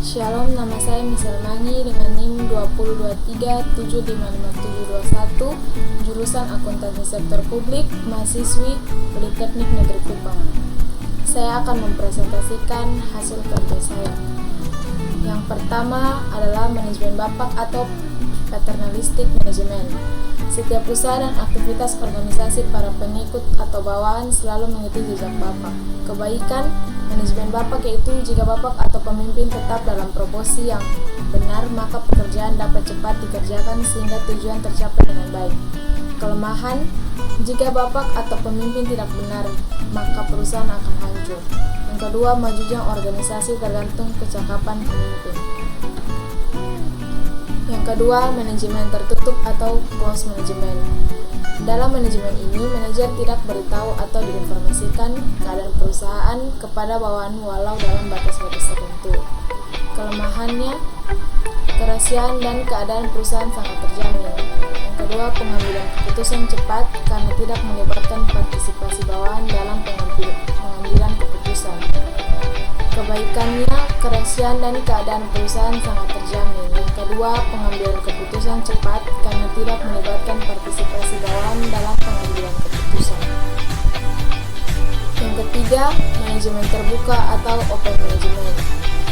Shalom, nama saya Misal Mangi dengan NIM 2023755721, jurusan Akuntansi Sektor Publik, mahasiswi Politeknik Negeri Kupang. Saya akan mempresentasikan hasil kerja saya. Yang pertama adalah manajemen Bapak atau paternalistic management. Setiap usaha dan aktivitas organisasi para pengikut atau bawahan selalu mengikuti jejak Bapak. Kebaikan manajemen Bapak yaitu jika Bapak atau pemimpin tetap dalam proporsi yang benar, maka pekerjaan dapat cepat dikerjakan sehingga tujuan tercapai dengan baik. Kelemahan, jika Bapak atau pemimpin tidak benar, maka perusahaan akan hancur. Yang kedua, majunya organisasi tergantung kecakapan pemimpin. Yang kedua, manajemen tertutup atau closed management. Dalam manajemen ini, manajer tidak beritahu atau diinformasikan keadaan perusahaan kepada bawahan walau dalam batas-batas tertentu. Kelemahannya, kerahasiaan dan keadaan perusahaan sangat terjamin. Yang kedua, pengambilan keputusan cepat karena tidak melibatkan partisipasi bawahan dalam pengambilan keputusan. Kebaikannya, kerahasiaan dan keadaan perusahaan sangat terjamin. Yang kedua, pengambilan keputusan cepat karena tidak melibatkan partisipasi bawahan dalam pengambilan keputusan. Yang ketiga, manajemen terbuka atau open management.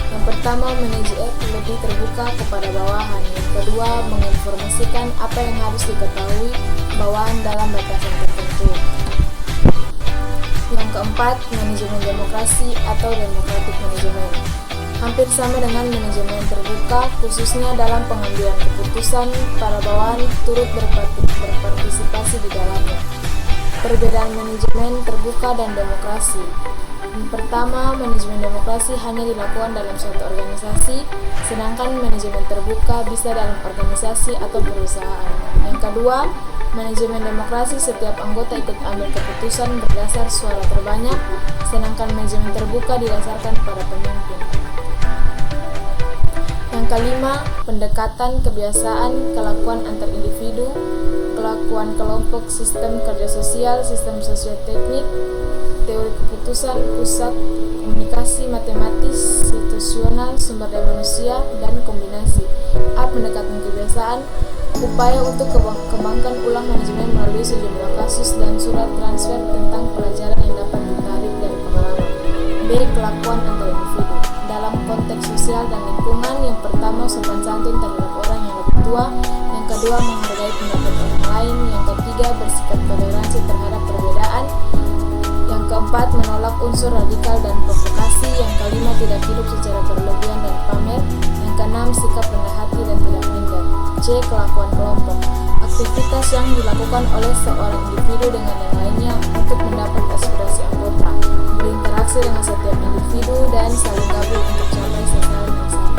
Yang pertama, manajer lebih terbuka kepada bawahan. Yang kedua, menginformasikan apa yang harus diketahui bawahan dalam batasan tertentu. Yang keempat, manajemen demokrasi atau democratic management. Hampir sama dengan manajemen terbuka, khususnya dalam pengambilan keputusan, para bawahan turut berpartisipasi di dalamnya. Perbedaan manajemen terbuka dan demokrasi. Yang pertama, manajemen demokrasi hanya dilakukan dalam suatu organisasi, sedangkan manajemen terbuka bisa dalam organisasi atau perusahaan. Yang kedua, manajemen demokrasi setiap anggota ikut ambil keputusan berdasar suara terbanyak, sedangkan manajemen terbuka didasarkan pada pemimpin. Yang kelima, pendekatan, kebiasaan, kelakuan antar individu, kelakuan kelompok, sistem kerja sosial, sistem sosioteknik, teori keputusan, pusat komunikasi, matematis, situasional, sumber daya manusia, dan kombinasi. A. Pendekatan kebiasaan, upaya untuk kembangkan ulang manajemen melalui sejumlah kasus dan surat transfer tentang pelajaran yang dapat ditarik dari pengalaman. B. Kelakuan antar individu dalam konteks sosial dan lingkungan. Yang pertama, sopan santun terhadap orang yang lebih tua. Yang kedua, menghargai pendapat orang lain. Yang ketiga, bersikap toleransi terhadap perbedaan. Yang keempat, menolak unsur radikal dan provokasi. Yang kelima, tidak hidup secara berlebihan dan pamer. Yang keenam, sikap rendah hati dan tidak minder. C. Kelakuan kelompok, aktivitas yang dilakukan oleh seorang individu dengan yang lainnya untuk mendapat aspirasi anggota, berinteraksi dengan setiap individu, dan saling gabung untuk capai sasaran yang sama.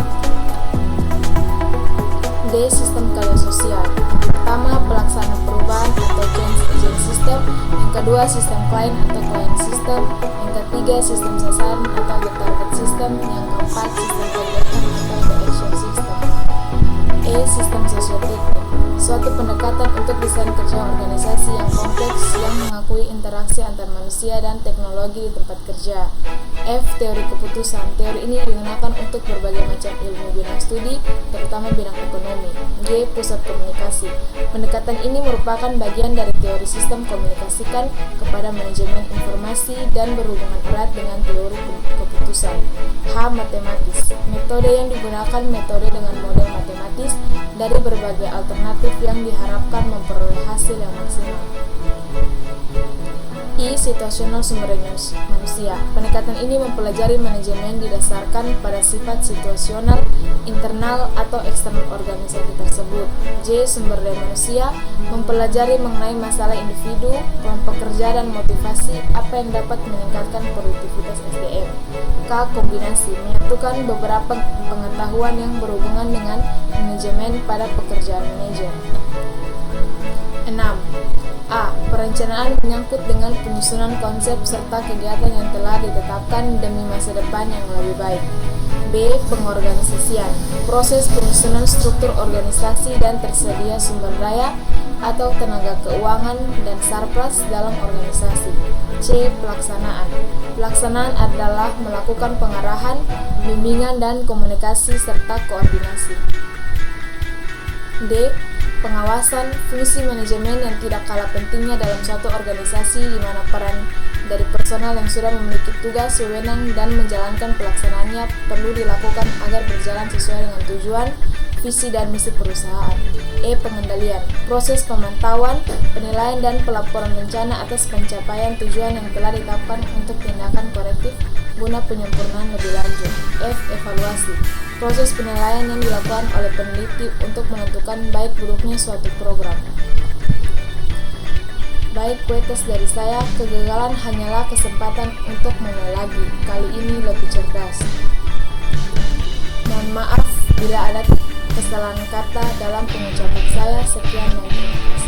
D. Sistem kerja sosial. Yang pertama, pelaksanaan perubahan atau change agent system. Yang kedua, sistem klien atau client system. Yang ketiga, sistem sasaran atau the target system. Yang keempat, sistem kegiatan atau the action system. E. Sistem sosioteknik, suatu pendekatan untuk desain kerja organisasi yang kompleks yang mengakui interaksi antar manusia dan teknologi di tempat kerja. F. Teori keputusan, teori ini digunakan untuk berbagai macam ilmu bidang studi, terutama bidang ekonomi. G. Pusat komunikasi, pendekatan ini merupakan bagian dari teori sistem komunikasikan kepada manajemen informasi dan berhubungan erat dengan teori keputusan. H. Matematis, metode yang digunakan metode dengan model matematis dari berbagai alternatif yang diharapkan memperoleh hasil yang maksimal. I. Situasional sumber daya manusia, pendekatan ini mempelajari manajemen didasarkan pada sifat situasional internal atau eksternal organisasi tersebut. J. Sumber daya manusia, mempelajari mengenai masalah individu, kelompok kerja, dan motivasi apa yang dapat meningkatkan produktivitas SDM. K. Kombinasi, menyatukan beberapa pengetahuan yang berhubungan dengan manajemen pada pekerjaan manajer. 6. A. Perencanaan menyangkut dengan penyusunan konsep serta kegiatan yang telah ditetapkan demi masa depan yang lebih baik. B. Pengorganisasian, proses penyusunan struktur organisasi dan tersedia sumber daya atau tenaga keuangan dan surplus dalam organisasi. C. Pelaksanaan. Pelaksanaan adalah melakukan pengarahan, bimbingan, dan komunikasi serta koordinasi. D. Pengawasan. Fungsi manajemen yang tidak kalah pentingnya dalam suatu organisasi di mana peran dari personal yang sudah memiliki tugas, wewenang, dan menjalankan pelaksanaannya perlu dilakukan agar berjalan sesuai dengan tujuan, visi, dan misi perusahaan. E. Pengendalian. Proses pemantauan, penilaian, dan pelaporan bencana atas pencapaian tujuan yang telah ditetapkan untuk tindakan korektif guna penyempurnaan lebih lanjut. F. Evaluasi. Proses penilaian yang dilakukan oleh peneliti untuk menentukan baik buruknya suatu program. Baik kuetes dari saya, kegagalan hanyalah kesempatan untuk mulai lagi, kali ini lebih cerdas. Mohon maaf bila ada kesalahan kata dalam pengucapan saya. Sekian dan terima kasih.